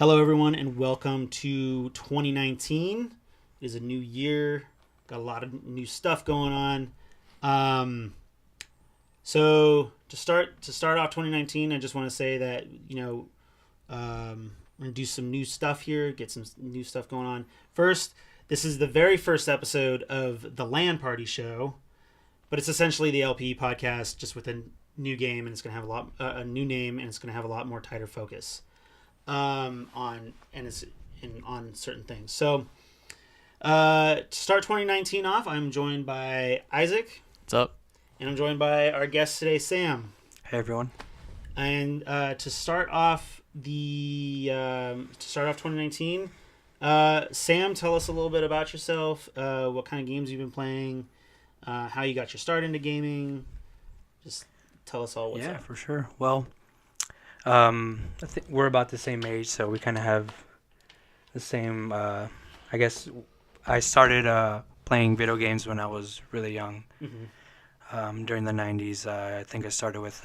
Hello, everyone, and welcome to 2019. It is a new year. Got a lot of new stuff going on. So to start off 2019, I just want to say that we're gonna do some new stuff here, get some new stuff going on. First, this is the very first episode of the LAN Party Show, but it's essentially the LPE Podcast, just with a new game, and it's gonna have a new name, and it's gonna have a lot more tighter focus on certain things. So to start 2019 off, I'm joined by Isaac. What's up? And I'm joined by our guest today, Sam. Hey everyone. And to start off 2019, Sam, tell us a little bit about yourself. What kind of games you've been playing? How you got your start into gaming? Just tell us all what's up. Yeah, for sure. Well, I think we're about the same age, so we kind of have the same. I guess I started playing video games when I was really young. Mm-hmm. During the 90s, I think I started with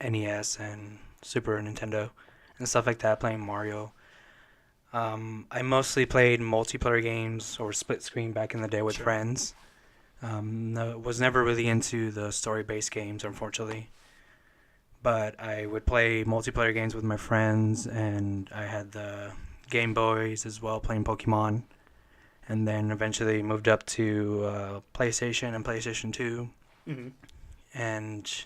NES and Super Nintendo and stuff like that, playing Mario. I mostly played multiplayer games or split screen back in the day with friends. Was never really into the story-based games, unfortunately. But I would play multiplayer games with my friends, and I had the Game Boys as well, playing Pokemon. And then eventually moved up to PlayStation and PlayStation 2. Mm-hmm. And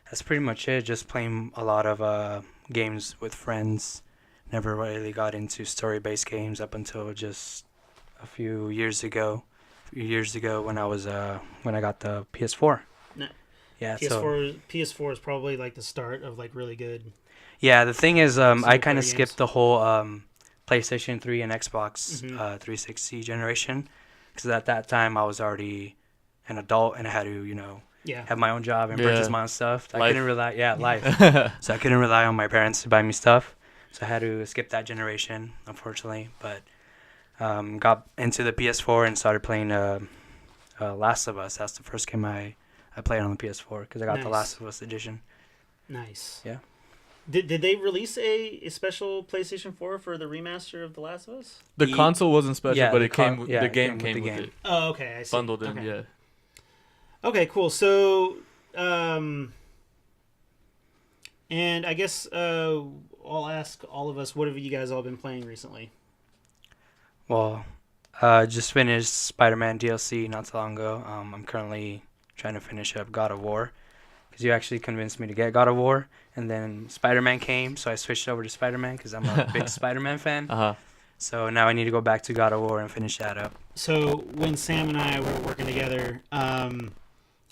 that's pretty much it, just playing a lot of games with friends. Never really got into story-based games up until just a few years ago when I got the PS4. No. Yeah, PS4 is probably like the start of like really good. Yeah, the thing is, I kind of games. skipped the whole PlayStation 3 and Xbox 360 generation, because at that time I was already an adult and I had to, have my own job and purchase my own stuff. I couldn't rely, life. So I couldn't rely on my parents to buy me stuff. So I had to skip that generation, unfortunately. But got into the PS4 and started playing Last of Us. That's the first game I played on the PS4 because I got the Last of Us edition. Nice. Yeah. Did they release a special PlayStation 4 for the remaster of The Last of Us? The console wasn't special, but the game came with game. it. Oh, okay. I see. Bundled in, yeah. Okay, cool. So, and I guess I'll ask all of us, what have you guys all been playing recently? Well, just finished Spider-Man DLC not so long ago. I'm currently trying to finish up God of War, because you actually convinced me to get God of War, and then Spider-Man came, so I switched over to Spider-Man because I'm a big Spider-Man fan. Uh-huh. So now I need to go back to God of War and finish that up. So when Sam and I were working together, I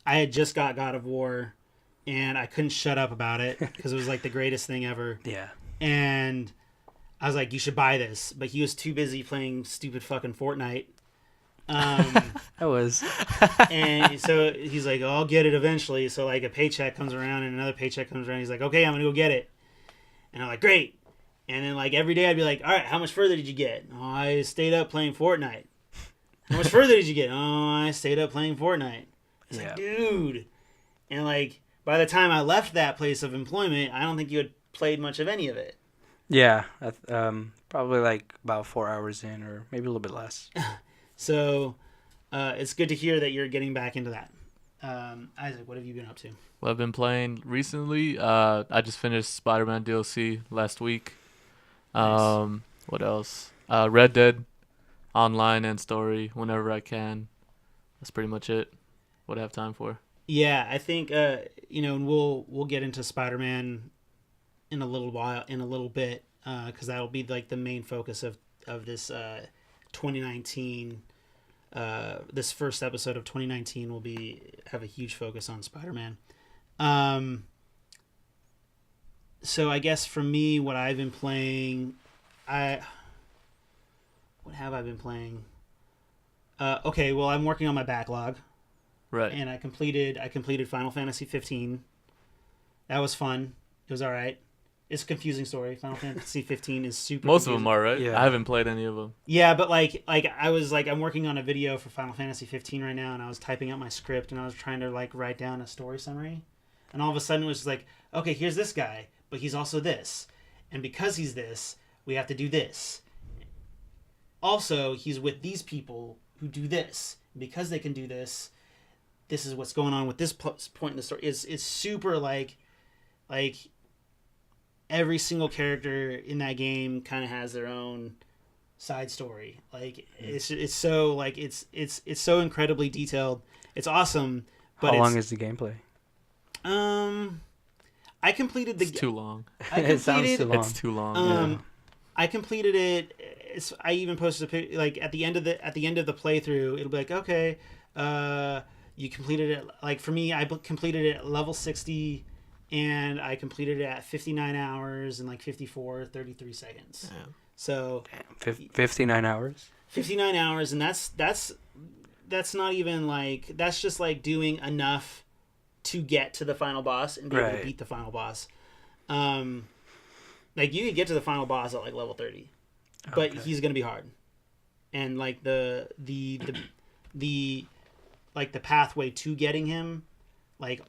had just got God of War, and I couldn't shut up about it because it was like the greatest thing ever. Yeah. And I was like, you should buy this. But he was too busy playing stupid fucking Fortnite. I was. And so he's like, oh, I'll get it eventually. So like a paycheck comes around and another paycheck comes around. He's like, okay, I'm going to go get it. And I'm like, great. And then like every day I'd be like, all right, how much further did you get? Oh, I stayed up playing Fortnite. How much further did you get? Oh, I stayed up playing Fortnite. It's like, dude. And like by the time I left that place of employment, I don't think you had played much of any of it. Yeah. Probably like about 4 hours in, or maybe a little bit less. So it's good to hear that you're getting back into that. Isaac, what have you been up to? Well, I've been playing recently. I just finished Spider-Man DLC last week. Nice. What else? Red Dead online and story whenever I can. That's pretty much it. What I have time for. Yeah, I think and we'll get into Spider-Man in a little bit, because that'll be like the main focus of this 2019. This first episode of 2019 will have a huge focus on Spider-Man. So I guess for me, what I've been playing, what have I been playing? Okay, well, I'm working on my backlog. Right. And I completed Final Fantasy 15. That was fun. It was all right. It's a confusing story. Final Fantasy 15 is super Most confusing. of them are, right? Yeah. I haven't played any of them. Yeah, but like I was like, I'm working on a video for Final Fantasy 15 right now, and I was typing out my script, and I was trying to like write down a story summary, and all of a sudden it was just like, okay, here's this guy, but he's also this, and because he's this, we have to do this. Also, he's with these people who do this. Because they can do this, this is what's going on with this point in the story. It's super like every single character in that game kind of has their own side story. Like it's so like it's so incredibly detailed. It's awesome. But how long is the gameplay? I completed the. It's too long. It sounds too long. It's too long. Yeah. I completed it. I even posted a pic, like at the end of the playthrough. It'll be like, okay, you completed it. Like for me, I completed it at level 60, and I completed it at 59 hours and like 33 seconds. Yeah. So 59 hours. 59 hours, and that's not even like, that's just like doing enough to get to the final boss and be able to beat the final boss. Like you could get to the final boss at like level 30, but he's gonna be hard, and like the like the pathway to getting him, like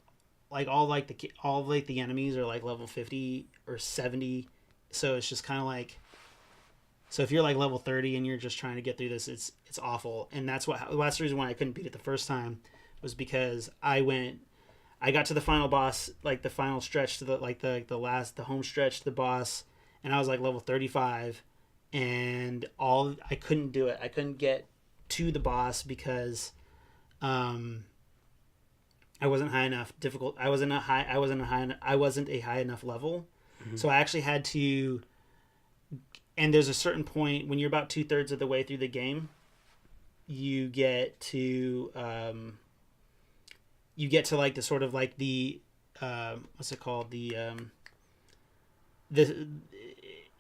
all the enemies are like level 50 or 70, so it's just kind of like, so if you're like level 30 and you're just trying to get through this, it's awful, and that's the reason why I couldn't beat it the first time, was because I got to the final boss, like the final stretch to the home stretch to the boss, and I was like level 35, and I couldn't do it. I couldn't get to the boss because I wasn't high enough difficult. I wasn't a high enough level. Mm-hmm. So I actually had to, and there's a certain point when you're about 2/3 of the way through the game, you get to like the sort of like the what's it called,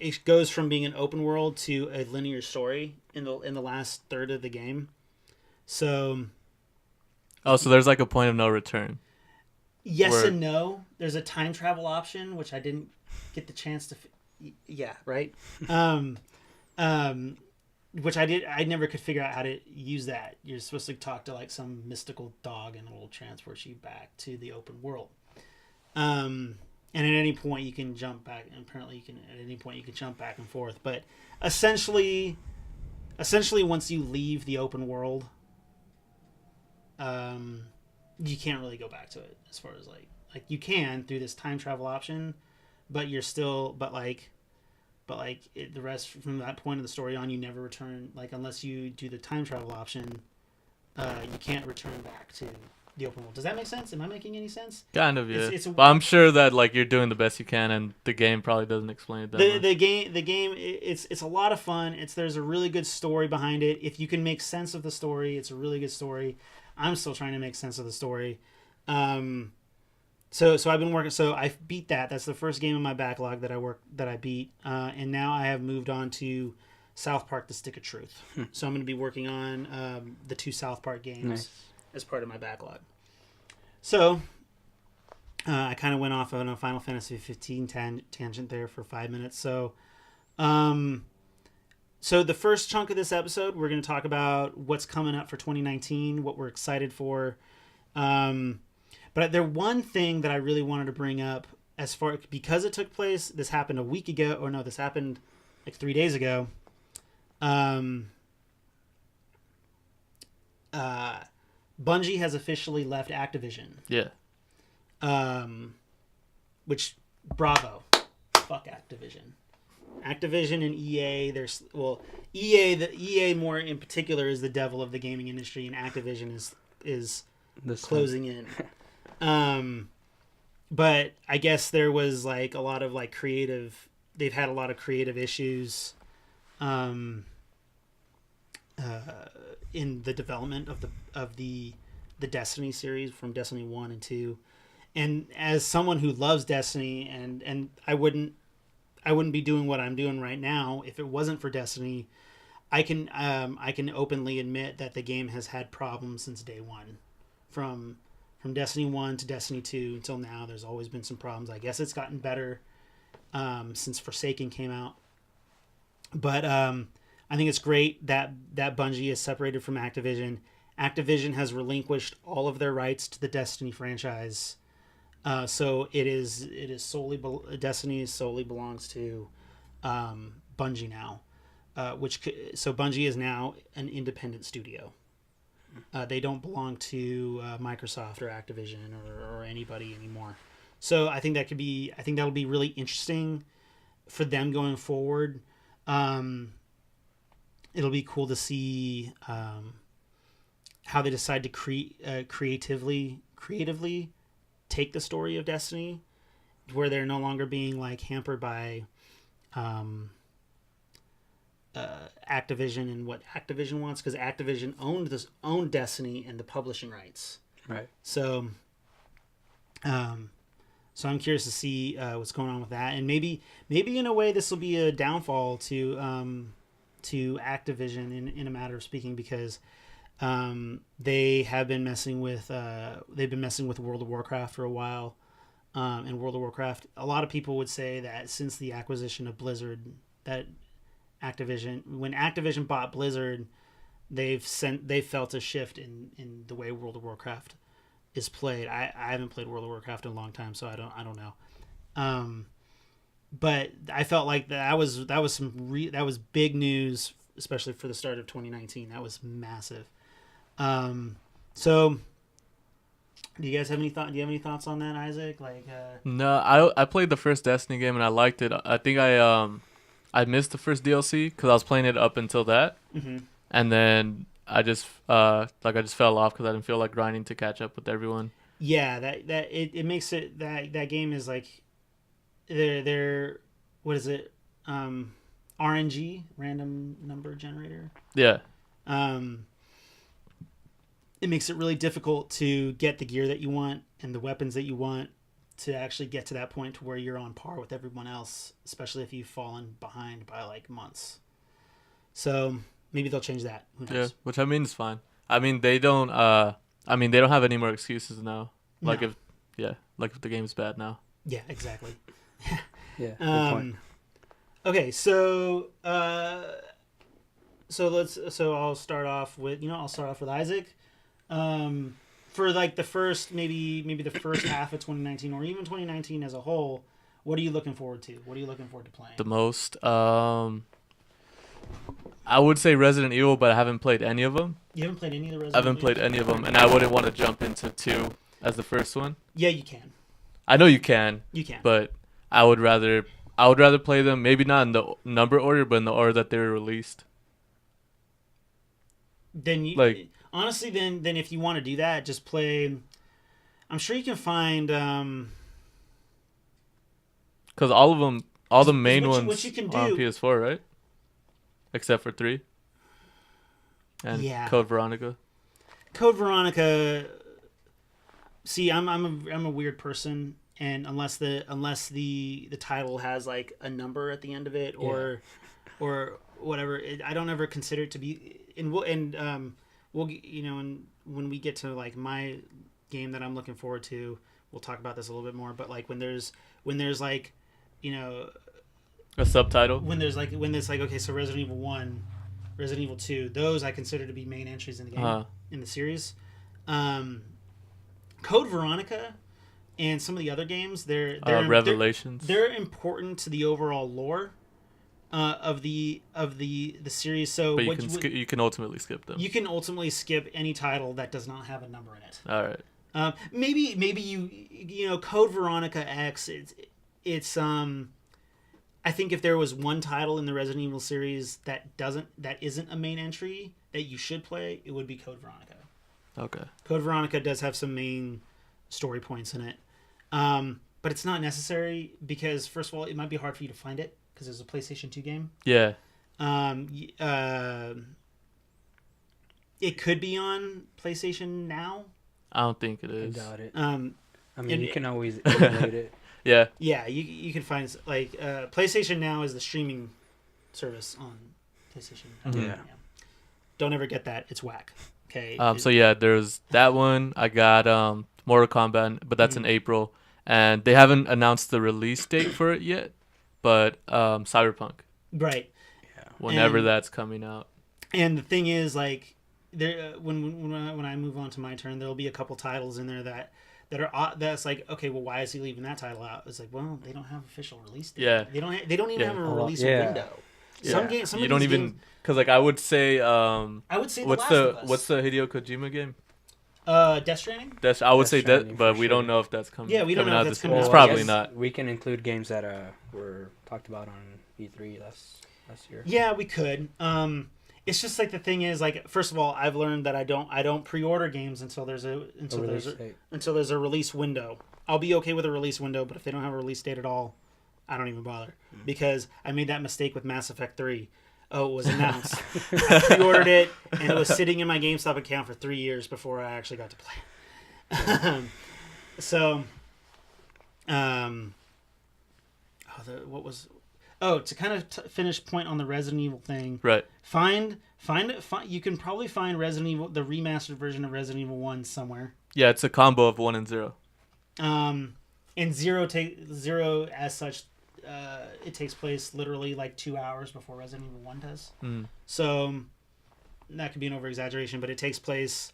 it goes from being an open world to a linear story in the last third of the game. So so there's like a point of no return. Yes and no. There's a time travel option, which I didn't get the chance to yeah, right. Which I never could figure out how to use that. You're supposed to talk to like some mystical dog, and it'll transport you back to the open world. And at any point you can jump back, and apparently at any point you can jump back and forth. But essentially once you leave the open world, you can't really go back to it, as far as like you can through this time travel option, but you're still, the rest from that point of the story on, you never return, like unless you do the time travel option, you can't return back to the open world. Does that make sense? Am I making any sense? Kind of, yeah. But I'm sure that like you're doing the best you can, and the game probably doesn't explain it that much. The game it's a lot of fun. There's a really good story behind it. If you can make sense of the story, it's a really good story. I'm still trying to make sense of the story. So I've been working. So I beat that. That's the first game in my backlog that I beat. And now I have moved on to South Park: The Stick of Truth. So I'm going to be working on the 2 South Park games as part of my backlog. So I kind of went off on a Final Fantasy 15 tangent there for 5 minutes. So so the first chunk of this episode, we're going to talk about what's coming up for 2019, what we're excited for. But there one thing that I really wanted to bring up, because it took place, this happened a week ago, or no, this happened like 3 days ago. Bungie has officially left Activision. Yeah. Which, bravo. Fuck Activision. Activision and EA, EA more in particular is the devil of the gaming industry, and Activision is closing in. But I guess there was like a lot of like they've had a lot of creative issues in the development of the Destiny series, from Destiny 1 and 2. And as someone who loves Destiny, and I wouldn't be doing what I'm doing right now if it wasn't for Destiny. I can openly admit that the game has had problems since day one. From Destiny 1 to Destiny 2 until now, there's always been some problems. I guess it's gotten better since Forsaken came out. But I think it's great that Bungie is separated from Activision. Activision has relinquished all of their rights to the Destiny franchise. So Destiny solely belongs to Bungie now, so Bungie is now an independent studio. They don't belong to Microsoft or Activision or anybody anymore. So I think that'll be really interesting for them going forward. It'll be cool to see how they decide to creatively take the story of Destiny, where they're no longer being like hampered by Activision and what Activision wants, because Activision owned Destiny and the publishing rights. Right. So I'm curious to see what's going on with that, and maybe in a way this will be a downfall to Activision in a matter of speaking, because they've been messing with World of Warcraft for a while, and World of Warcraft, a lot of people would say that since the acquisition of Blizzard, that when Activision bought Blizzard, they've felt a shift in the way World of Warcraft is played. I haven't played World of Warcraft in a long time, so I don't know. But I felt like that was big news, especially for the start of 2019. That was massive. So do you guys have any thoughts on that, Isaac? No, I played the first Destiny game and I liked it. I think I missed the first DLC because I was playing it up until that, and then I just fell off because I didn't feel like grinding to catch up with everyone. Yeah, it makes it that game is like they're what is it, RNG, random number generator. Yeah. It makes it really difficult to get the gear that you want and the weapons that you want to actually get to that point to where you're on par with everyone else, especially if you've fallen behind by like months. So maybe they'll change that. Who knows? Yeah, which I mean is fine. I mean they don't have any more excuses now. Like No. if the game's bad now. Yeah, exactly. Yeah. Good point. Okay, so I'll start off with Isaac. For like the first maybe the first half of 2019 or even 2019 as a whole, what are you looking forward to? What are you looking forward to playing? The most, I would say Resident Evil, but I haven't played any of them. You haven't played any of the Resident I haven't played any of them, and I wouldn't want to jump into 2 as the first one. Yeah, you can. I know you can. You can. But I would rather play them, maybe not in the number order, but in the order that they were released. Then you honestly, then if you want to do that, just play. I'm sure you can find. Because all the main ones what you can do, are on PS4, right? Except for 3. And yeah. Code Veronica. Code Veronica. See, I'm a weird person, and unless the title has like a number at the end of it or whatever, I don't ever consider it to be. And we'll and when we get to like my game that I'm looking forward to, we'll talk about this a little bit more. But like when there's like, A subtitle. when there's like okay, so Resident Evil 1, Resident Evil 2, those I consider to be main entries in the game in the series. Code Veronica and some of the other games, they're Revelations. They're important to the overall lore of the series. So but you can ultimately skip them. You can ultimately skip any title that does not have a number in it. All right. Maybe you Code Veronica X. It's I think if there was one title in the Resident Evil series that isn't a main entry that you should play, it would be Code Veronica. Okay. Code Veronica does have some main story points in it, but it's not necessary because first of all, it might be hard for you to find it because it's a PlayStation 2 game. Yeah. It could be on PlayStation Now. I don't think it is. I doubt it. I mean, you can always emulate it. Yeah. Yeah, you can find like PlayStation Now is the streaming service on PlayStation. Mm-hmm. Yeah. Don't ever get that. It's whack. Okay. So yeah, there's that one. I got Mortal Kombat, but that's in April, and they haven't announced the release date for it yet. But Cyberpunk. Right. Yeah. Whenever that's coming out. And the thing is, like, there when I move on to my turn, there'll be a couple titles in there that that's like, okay, well, why is he leaving that title out? It's like, well, they don't have official release date. Yeah. They don't even have a release Yeah. window. Yeah. Some games, You don't even, because like I would say I would say what's The Last of Us. what's the Hideo Kojima game? Death Stranding? I would Death say Stranding, that, but for we don't sure. know if that's coming. Yeah, we don't know if that's this coming year. out. It's Well, I probably guess not. We can include games that were talked about on E3 last year. Yeah, we could. It's just like the thing is, like, first of all, I've learned that I don't pre-order games until there's a release window. I'll be okay with a release window, but if they don't have a release date at all, I don't even bother. Because I made that mistake with Mass Effect 3. Oh, it was announced. I pre-ordered it, and it was sitting in my GameStop account for 3 years before I actually got to play it. To kind of finish point on the Resident Evil thing. Right. You can probably find Resident Evil, the remastered version of Resident Evil 1 somewhere. Yeah, it's a combo of 1 and 0. And zero as such, it takes place literally like 2 hours before Resident Evil 1 does. So that could be an over-exaggeration, but it takes place.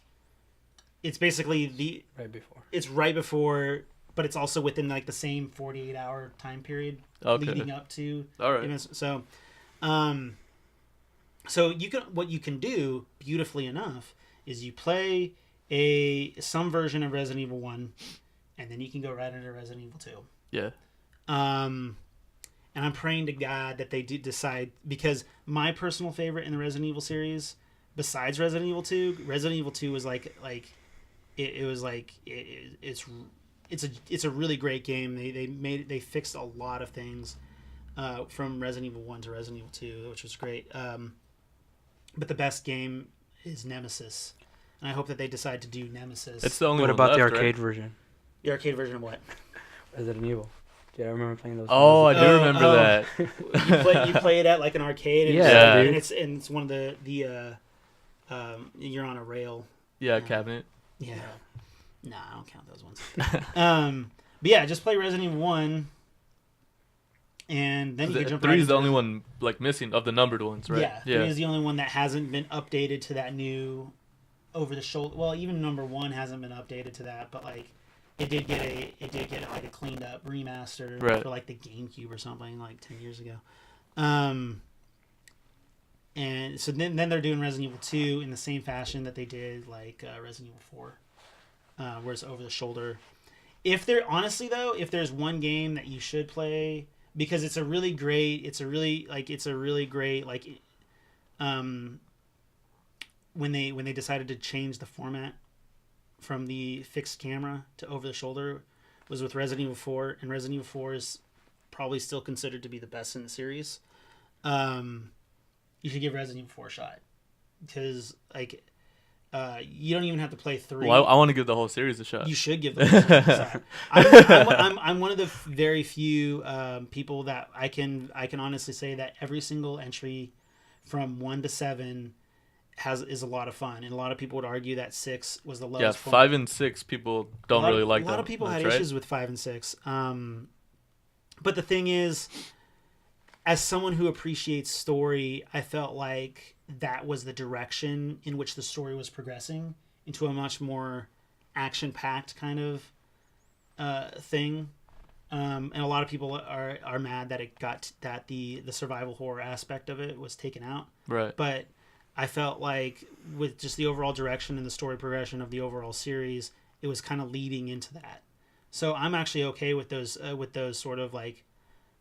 It's basically right before, but it's also within like the same 48-hour time period leading up to. All right. Events. So what you can do beautifully enough is you play some version of Resident Evil 1, and then you can go right into Resident Evil 2. Yeah. And I'm praying to God that they do decide, because my personal favorite in the Resident Evil series, besides Resident Evil 2 was it's a really great game. They fixed a lot of things from Resident Evil 1 to Resident Evil 2, which was great. But the best game is Nemesis, and I hope that they decide to do Nemesis. It's the only What one about left, the arcade right? version? The arcade version of what? Resident Evil. Yeah, I remember playing those. Oh, I do remember that. You play it at like an arcade, and Yeah, and it's one of the you're on a rail. Yeah, cabinet. Yeah. Nah, I don't count those ones. But yeah, just play Resident Evil 1, and then you can jump. 3 is the only one like missing of the numbered ones, right? Yeah, 3 is the only one that hasn't been updated to that new over the shoulder. Well, even number 1 hasn't been updated to that, but like it did get like a cleaned up remaster for like the GameCube or something like 10 years ago. And so then they're doing Resident Evil 2 in the same fashion that they did like Resident Evil 4, where it's over the shoulder. If there's one game that you should play, because it's a really great when they decided to change the format from the fixed camera to over the shoulder was with Resident Evil 4, and Resident Evil 4 is probably still considered to be the best in the series. You should give Resident Evil 4 a shot, because like you don't even have to play 3. Well, I want to give the whole series a shot. You should give the whole series a shot. I'm one of the very few people that I can honestly say that every single entry from 1 to 7 is a lot of fun, and a lot of people would argue that 6 was the lowest. Yeah, 5 and 6 people don't really like. A lot of people had issues with 5 and 6. But the thing is, as someone who appreciates story, I felt like that was the direction in which the story was progressing into a much more action-packed kind of thing. And a lot of people are mad that the survival horror aspect of it was taken out. Right. But I felt like with just the overall direction and the story progression of the overall series, it was kind of leading into that. So I'm actually okay with those sort of like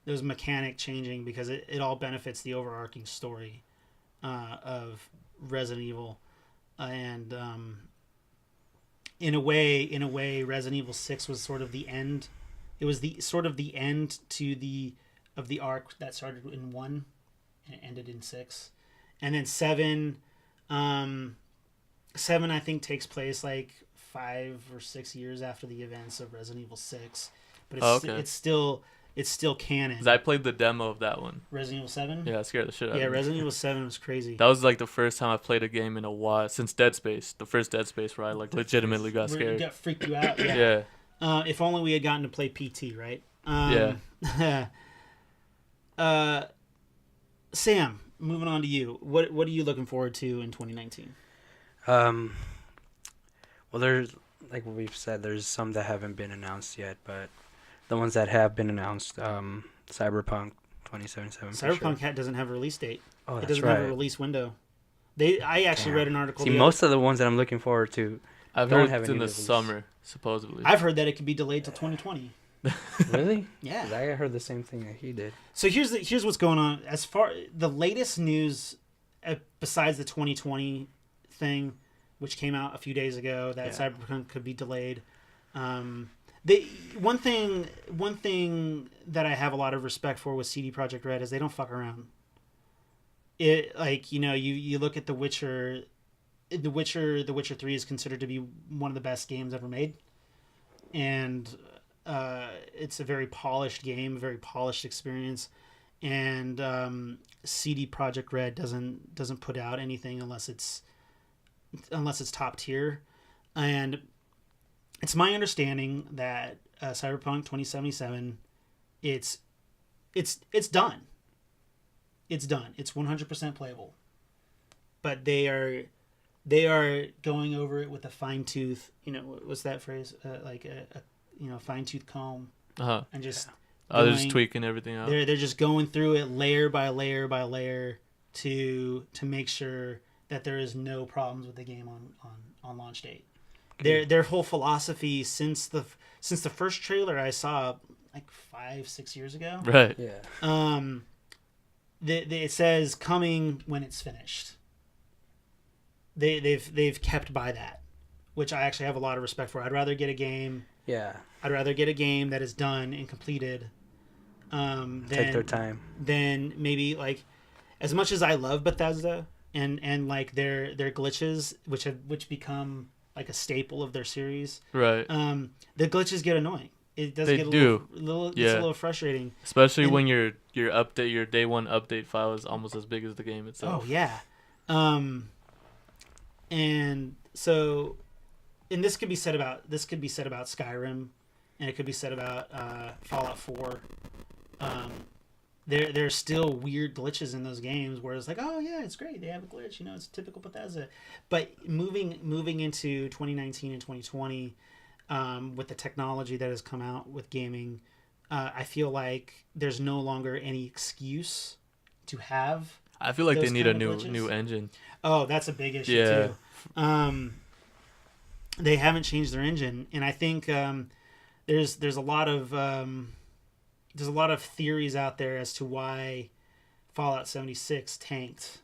those mechanic changing, because it all benefits the overarching story of Resident Evil. And in a way, Resident Evil 6 was sort of the end. It was the sort of the end of the arc that started in 1 and it ended in 6. And then 7 I think takes place like 5 or 6 years after the events of Resident Evil 6, but it's still canon. 'Cause I played the demo of that one. Resident Evil 7? Yeah, it scared the shit out of me. Yeah, Resident Evil 7 was crazy. That was like the first time I played a game in a while since Dead Space. The first Dead Space where I like legitimately got scared. It got freaked you out. Yeah. Yeah. If only we had gotten to play PT, right? Yeah. Sam, moving on to you. What are you looking forward to in 2019? Well, like we've said, there's some that haven't been announced yet, but the ones that have been announced, Cyberpunk 2077. Cyberpunk doesn't have a release date. Oh, It that's doesn't right. have a release window. I actually read an article. See, most of the ones that I'm looking forward to I've don't heard have it's any in the release. summer, supposedly. I've heard that it could be delayed till 2020. Really? 'Cause Yeah. I heard the same thing that he did. So here's what's going on. As far the latest news, besides the 2020 thing, which came out a few days ago, that Cyberpunk could be delayed. The one thing that I have a lot of respect for with CD Projekt Red is they don't fuck around. It you look at The Witcher. The Witcher 3 is considered to be one of the best games ever made, and it's a very polished game, a very polished experience, and CD Projekt Red doesn't put out anything unless it's top tier, and it's my understanding that Cyberpunk 2077, it's done. It's done. It's 100% playable, but they are going over it with a fine tooth. What's that phrase? Like a fine tooth comb, and just they're just tweaking everything out. They're just going through it layer by layer by layer to make sure that there is no problems with the game on launch date. Okay. Their whole philosophy since the first trailer I saw like 5-6 years ago. Right. Yeah. It says coming when it's finished. They've kept by that, which I actually have a lot of respect for. I'd rather get a game. Yeah. I'd rather get a game that is done and completed. Take their time. Then maybe like, as much as I love Bethesda and like their glitches, which become like a staple of their series. Right. The glitches get annoying. It does get a little it's a little frustrating. Especially when your day one update file is almost as big as the game itself. Oh yeah. And so, and this could be said about Skyrim, and it could be said about Fallout 4. There's still weird glitches in those games where it's like, oh yeah, it's great, they have a glitch, it's typical Bethesda. But moving into 2019 and 2020, with the technology that has come out with gaming, I feel like there's no longer any excuse to have. I feel like they need a new engine. Oh, that's a big issue too. They haven't changed their engine, and I think there's a lot of theories out there as to why Fallout 76 tanked,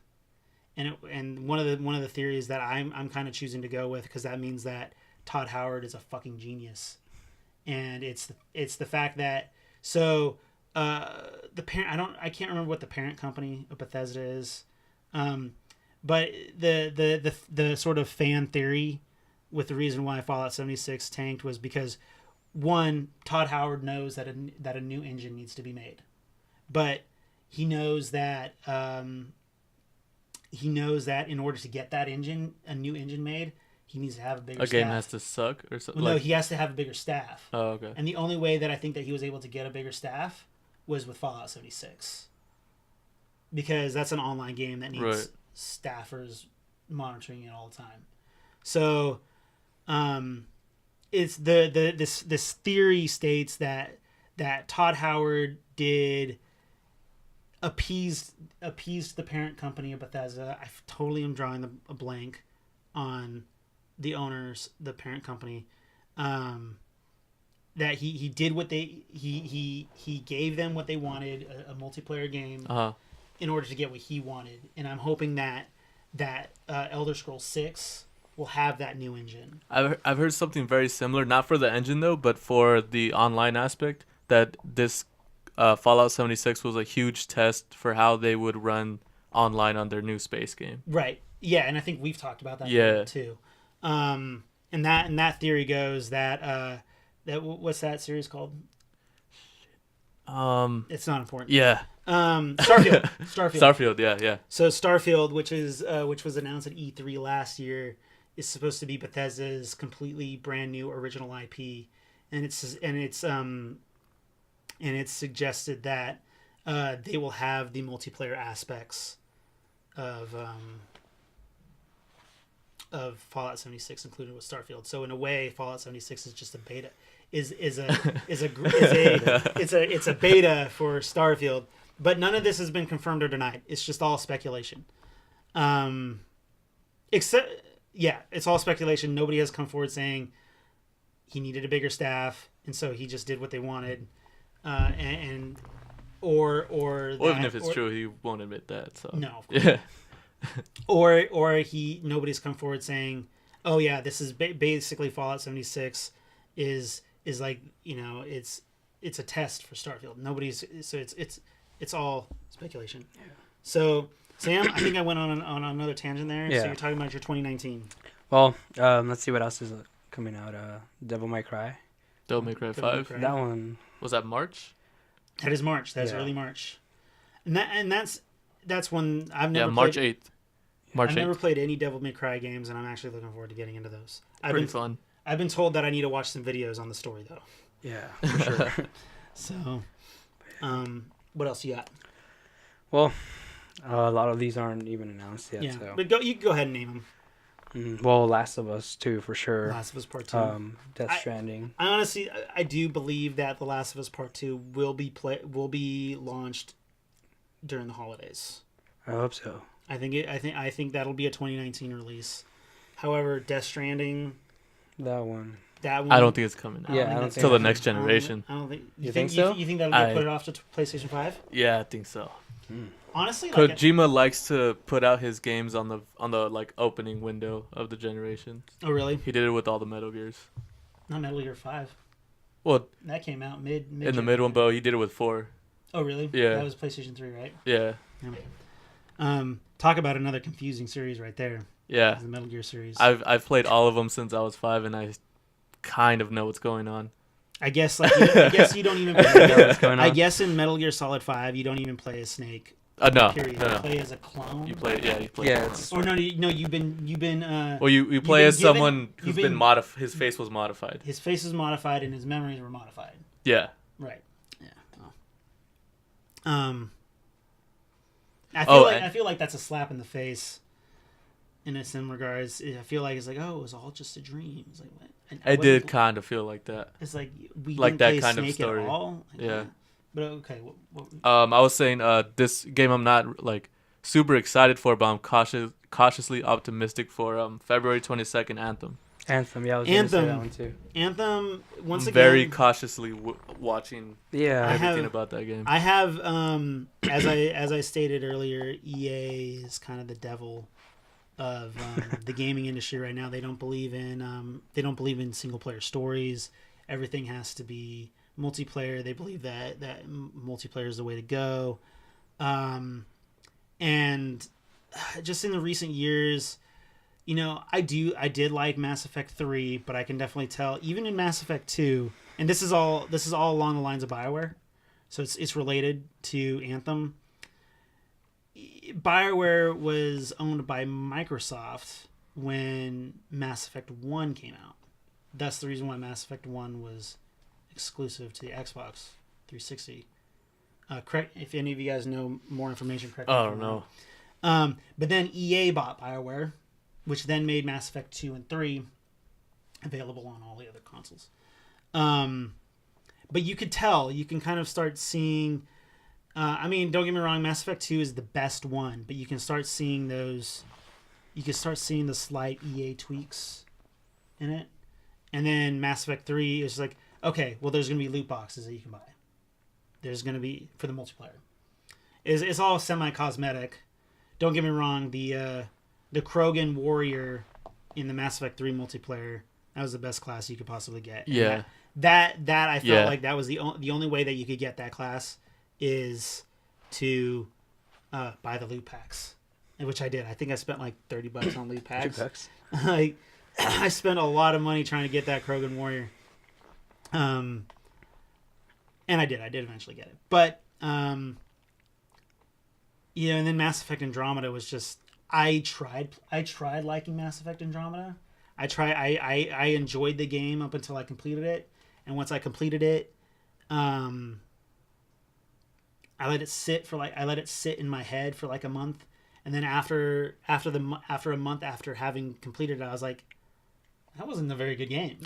and one of the theories that I'm kind of choosing to go with, because that means that Todd Howard is a fucking genius, and it's the fact that the parent I can't remember what the parent company of Bethesda is, but the sort of fan theory with the reason why Fallout 76 tanked was because, one, Todd Howard knows that a new engine needs to be made, but he knows that in order to get a new engine made, he needs to have a bigger staff. A game has to suck or something? Well, no, he has to have a bigger staff. Oh, okay. And the only way that I think that he was able to get a bigger staff was with Fallout 76. Because that's an online game that needs staffers monitoring it all the time. So, it's this theory states that Todd Howard did appease the parent company of Bethesda. I totally am drawing a blank on the owners, the parent company. That he did what he gave them what they wanted, a multiplayer game, in order to get what he wanted. And I'm hoping that Elder Scrolls 6 will have that new engine. I've heard something very similar, not for the engine though, but for the online aspect, that this Fallout 76 was a huge test for how they would run online on their new space game. Right. Yeah, and I think we've talked about that too. And that theory goes that what's that series called? It's not important. Yeah. Starfield. Starfield. Yeah. So Starfield, which was announced at E3 last year, is supposed to be Bethesda's completely brand new original IP, and it's suggested that they will have the multiplayer aspects of of Fallout 76 included with Starfield. So in a way, Fallout 76 is just a beta. It's a beta for Starfield, but none of this has been confirmed or denied. It's just all speculation. It's all speculation. Nobody has come forward saying he needed a bigger staff, and so he just did what they wanted, or even if it's true, he won't admit that. So no, of course. Yeah. or nobody's come forward saying, oh yeah, this is basically Fallout 76 is like, it's a test for Starfield. It's all speculation. Yeah. So Sam, I think I went on another tangent there. Yeah. So you're talking about your 2019. Well, let's see what else is coming out. Devil May Cry. Devil May Cry 5. That one. Was that March? That is March. That's early March. And that's one I've never played. March 8th. I've never played any Devil May Cry games, and I'm actually looking forward to getting into those. Pretty fun. I've been told that I need to watch some videos on the story, though. Yeah, for sure. So, what else you got? Well, a lot of these aren't even announced yet. Yeah, so. But you go ahead and name them. Well, Last of Us 2 for sure. Last of Us Part 2. Death Stranding. I honestly, I do believe that The Last of Us Part 2 will be launched during the holidays. I hope so. I think that'll be a 2019 release. However, Death Stranding. That one. I don't think it's coming out. Yeah, I don't think till the next generation. I don't think. You think so? You think that'll get put off to PlayStation 5? Yeah, I think so. Honestly, Kojima likes to put out his games on the like opening window of the generation. Oh, really? He did it with all the Metal Gears. Not Metal Gear 5. Well, that came out mid in the mid one, but he did it with 4. Oh, really? Yeah. That was PlayStation 3, right? Yeah. Talk about another confusing series right there. Yeah. The Metal Gear series. I've played all of them since I was 5, and I kind of know what's going on. I guess you don't even play what's going on. I guess in Metal Gear Solid 5 you don't even play as Snake. No. Period. No. You play as a clone. You play. Yeah. Or no, you've been. Well, you play as someone who's been modified. His face was modified. His face was modified, and his memories were modified. Yeah. Right. Yeah. Oh. I feel like that's a slap in the face. In some regards, I feel like it's like, oh, it was all just a dream. It's like, what? I did kind of feel like that. It's like we like didn't that play kind Snake of story. At all. Yeah. But okay. I was saying this game I'm not like super excited for, but I'm cautiously optimistic for February 22nd Anthem. Anthem, yeah, I was going to say that one too. Anthem, once again, very cautiously watching everything about that game. I have, as I stated earlier, EA is kind of the devil of the gaming industry right now. They don't believe in single player stories. Everything has to be multiplayer. They believe that multiplayer is the way to go. And just in the recent years, I did like Mass Effect 3, but I can definitely tell even in Mass Effect 2, and this is all along the lines of BioWare, so it's related to Anthem. BioWare was owned by Microsoft when Mass Effect 1 came out. That's the reason why Mass Effect 1 was exclusive to the Xbox 360. Correct, if any of you guys know more information, correct me. I don't know. But then EA bought BioWare, which then made Mass Effect 2 and 3 available on all the other consoles. But you can kind of start seeing... don't get me wrong, Mass Effect 2 is the best one, but you can start seeing those... You can start seeing the slight EA tweaks in it. And then Mass Effect 3 is like, okay, well, there's going to be loot boxes that you can buy. There's going to be, for the multiplayer. It's all semi-cosmetic. Don't get me wrong, the Krogan Warrior in the Mass Effect 3 multiplayer, that was the best class you could possibly get. Yeah. That I felt like that was the only way that you could get that class is to buy the loot packs, which I did. I think I spent like $30 on loot packs. Like I spent a lot of money trying to get that Krogan Warrior. And I did eventually get it. But and then Mass Effect Andromeda was just I tried liking Mass Effect Andromeda. I enjoyed the game up until I completed it. And once I completed it, I let it sit in my head for like a month, And then after a month after having completed it, I was like, that wasn't a very good game.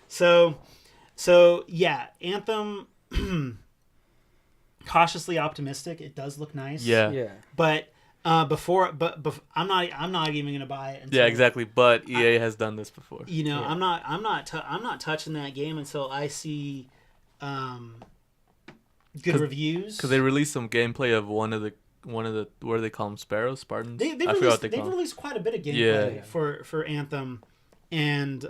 So yeah, Anthem. Cautiously optimistic. It does look nice. Yeah. But I'm not even gonna buy it. Yeah, exactly. But EA has done this before. You know, I'm not touching that game until I see good reviews. Because they released some gameplay of one of the what do they call them, Spartans? They've released quite a bit of gameplay for Anthem, and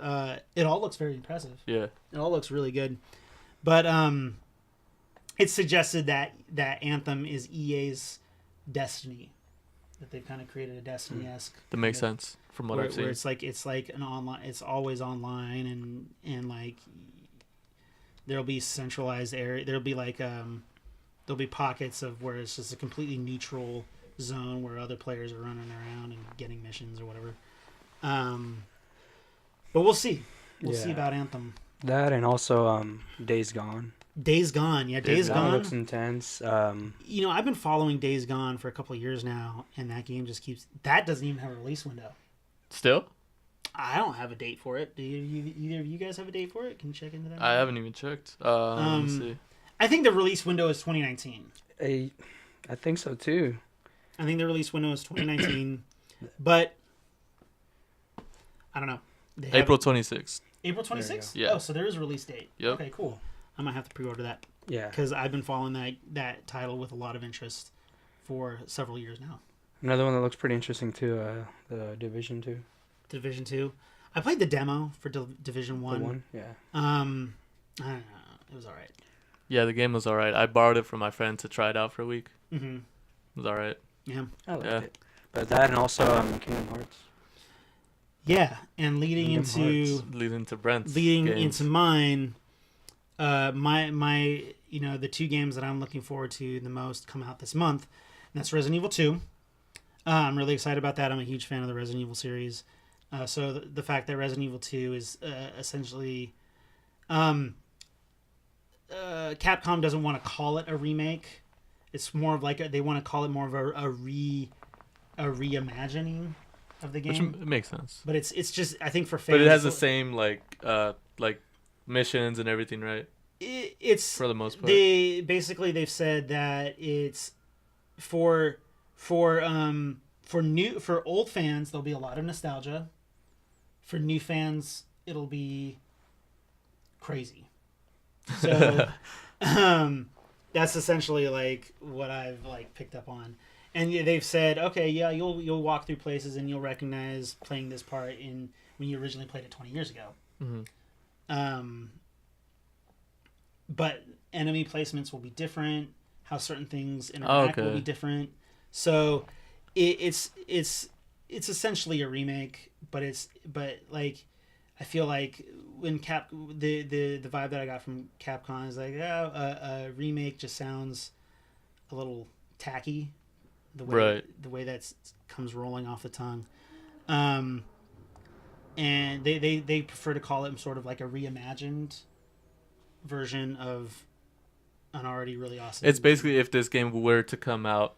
it all looks very impressive. Yeah, it all looks really good. But it's suggested that Anthem is EA's Destiny, that they've kind of created a Destiny-esque. That makes sense from what I've seen. Where it's like an online, it's always online, and like there'll be centralized area. There'll be like there'll be pockets of where it's just a completely neutral zone where other players are running around and getting missions or whatever. But we'll see. We'll see about Anthem. That and also Days Gone. Days Gone, yeah, Days Gone looks intense. You know, I've been following Days Gone for a couple of years now, and that game just keeps. That doesn't even have a release window. Still? I don't have a date for it. Do either of you guys have a date for it? Can you check into that? I haven't even checked. Let me see. I think the release window is 2019. I think so too. I think the release window is 2019, but I don't know. April 26th. April 26th? Yeah. Oh, so there is a release date. Yep. Okay, cool. I might have to pre-order that. Yeah. Because I've been following that title with a lot of interest for several years now. Another one that looks pretty interesting too, the Division 2. Division 2. I played the demo for Division 1. The 1? Yeah. I don't know. It was all right. Yeah, the game was all right. I borrowed it from my friend to try it out for a week. Mm-hmm. It was all right. Yeah. I liked it. But that and also Kingdom Hearts. Yeah, and leading into Brent's into mine, my the two games that I'm looking forward to the most come out this month, and that's Resident Evil 2. I'm really excited about that. I'm a huge fan of the Resident Evil series. So the fact that Resident Evil 2 is essentially, Capcom doesn't want to call it a remake. It's more of like they want to call it more of a reimagining of the game. Which makes sense. But it's just, I think for fans. But it has the same like missions and everything, right? It's for the most part. They've said that it's for old fans there'll be a lot of nostalgia. For new fans it'll be crazy. So that's essentially like what I've like picked up on. And they've said, okay, yeah, you'll walk through places and you'll recognize playing this part in when you originally played it 20 years ago. Mm-hmm. But enemy placements will be different. How certain things interact will be different. So it's essentially a remake, but like I feel like when the vibe that I got from Capcom is like, a remake just sounds a little tacky. The way that comes rolling off the tongue, and they prefer to call it sort of like a reimagined version of an already really awesome. It's basically if this game were to come out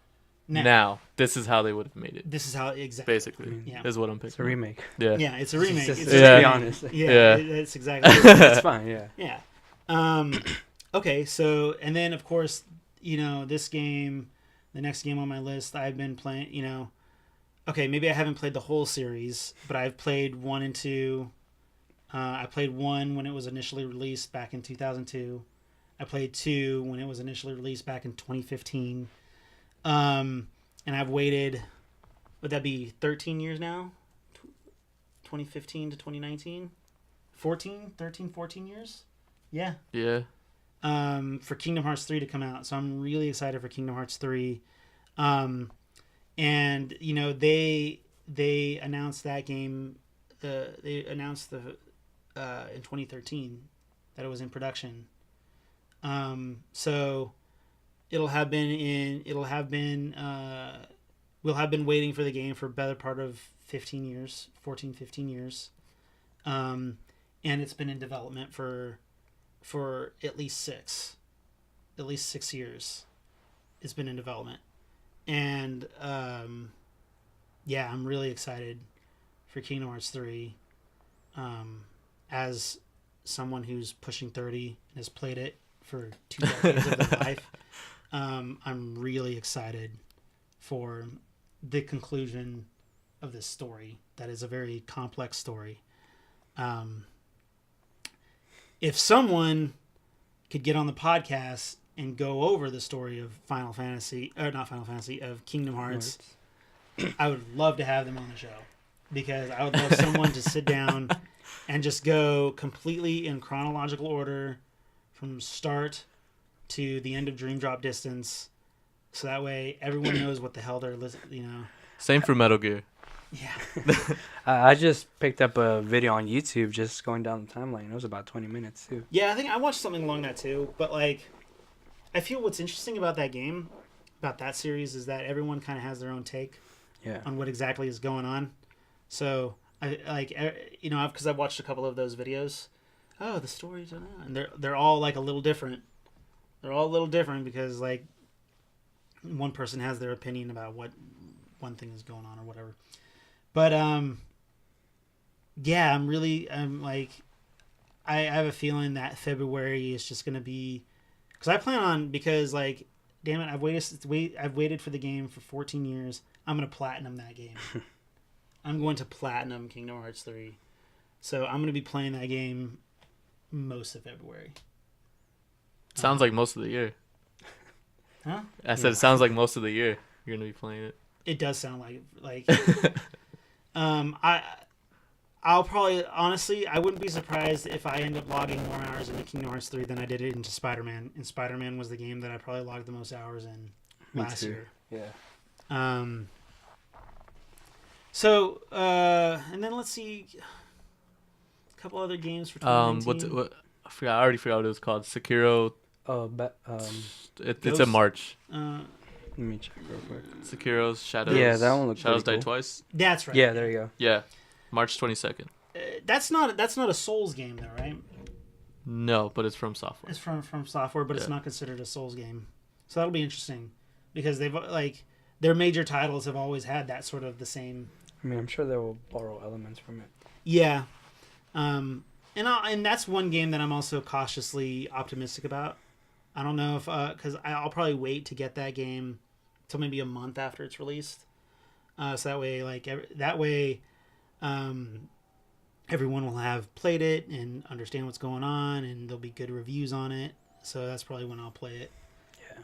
now, this is how they would have made it. This is how exactly. Basically, is what I'm picking. It's a remake. Yeah, it's a remake. To be honest. Yeah, it's exactly. It's fine. Yeah. Yeah. Okay, so and then of course this game. The next game on my list, I've been playing, okay, maybe I haven't played the whole series, but I've played 1 and 2. I played 1 when it was initially released back in 2002. I played 2 when it was initially released back in 2015. And I've waited, would that be 13 years now? 2015 to 2019? 14 years? Yeah. Yeah. For Kingdom Hearts 3 to come out. So I'm really excited for Kingdom Hearts 3. And they announced that game they announced in 2013 that it was in production. So we'll have been waiting for the game for a better part of 15 years. And it's been in development for at least 6 years. it's been in development, and yeah, I'm really excited for Kingdom Hearts 3. As someone who's pushing 30 and has played it for 2 decades of their life, I'm really excited for the conclusion of this story. That is a very complex story. If someone could get on the podcast and go over the story of of Kingdom Hearts, I would love to have them on the show, because I would love someone to sit down and just go completely in chronological order from start to the end of Dream Drop Distance, so that way everyone knows what the hell they're listening. Same for Metal Gear. Yeah. I just picked up a video on YouTube just going down the timeline. It was about 20 minutes too. Yeah, I think I watched something along that too. But like, I feel what's interesting about that game, about that series, is that everyone kind of has their own take on what exactly is going on. So I like, because I've watched a couple of those videos. Oh, the stories, and they're all like a little different. They're all a little different because like one person has their opinion about what one thing is going on or whatever. But yeah, I'm like, I have a feeling that February is just gonna be, because like, damn it, I've waited for the game for 14 years. I'm gonna platinum that game. I'm going to platinum Kingdom Hearts 3, so I'm gonna be playing that game most of February. Sounds like most of the year. Huh? I said it sounds like most of the year you're gonna be playing it. It does sound like I'll probably, honestly, I wouldn't be surprised if I end up logging more hours into Kingdom Hearts 3 than I did into Spider-Man. And Spider-Man was the game that I probably logged the most hours in last year. Yeah. So, and then let's see, a couple other games for 2019. What I already forgot what it was called. Sekiro. It's in March. Let me check real quick. Sekiro's Shadows. Yeah, that one looks Shadows Die pretty cool. Twice. That's right. Yeah, there you go. Yeah, March 22nd. That's not a Souls game though, right? No, but it's from software. It's from software, but it's not considered a Souls game. So that'll be interesting, because they've like, their major titles have always had that sort of the same. I mean, I'm sure they will borrow elements from it. Yeah, and that's one game that I'm also cautiously optimistic about. I don't know if because I'll probably wait to get that game till maybe a month after it's released, so that way, everyone will have played it and understand what's going on, and there'll be good reviews on it. So that's probably when I'll play it. Yeah.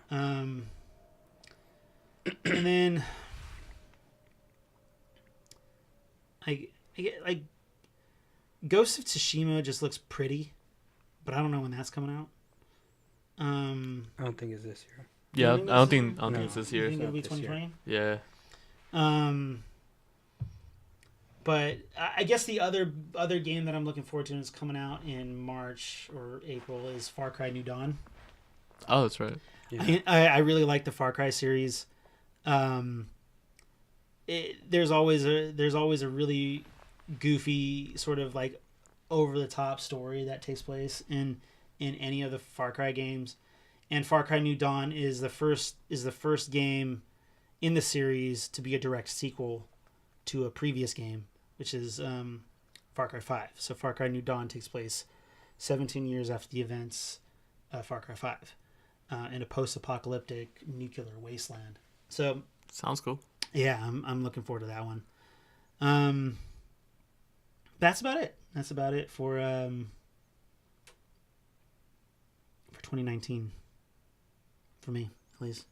And then I get like Ghost of Tsushima just looks pretty, but I don't know when that's coming out. I don't think it's this year. Yeah, I don't think No. it's this You year. think it'll be This year. 2020? Yeah. But I guess the other game that I'm looking forward to, and is coming out in March or April, is Far Cry New Dawn. Oh, that's right. Yeah. I really like the Far Cry series. There's always a really goofy, sort of like over the top story that takes place in any of the Far Cry games, and Far Cry New Dawn is the first game in the series to be a direct sequel to a previous game, which is Far Cry 5. So Far Cry New Dawn takes place 17 years after the events of Far Cry 5 in a post-apocalyptic nuclear wasteland. So Sounds cool. yeah, I'm looking forward to that one. That's about it. That's about it for 2019 for me, at least.